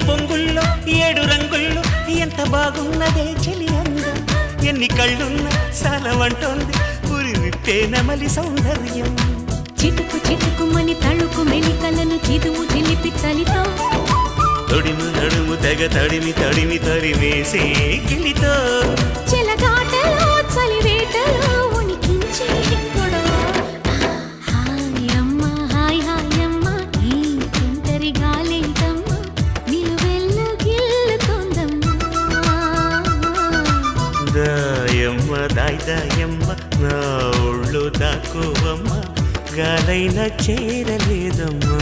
పొంగుల్లో 7 రంగుల్లో ఎంత బాగున్నదే చెలి అందం ఎన్ని కళ్ళున్నా సాలవంటోంది పురి విప్పే నమలి సౌందర్యం చిటుకు చిటుకుమని తళుకు మెలికలను చిదువు చిలిపి చలితో తొడిము నడుము తెగ తడిమి తడిమి తరివేసే గిలితో చెలగాటలో చలివేటలో ఉనికించే గొడవ హాయమ్మ హాయ్ హాయమ్మ ఈ తుంటరి గాలేంటమ్మ నిలువెల్లు గిల్లుతోందమ్మా దాయమ్మ దాయ్ దాయమ్మ నా ఒళ్ళు దాకోవమ్మ గాలైనా చేరలేదమ్మా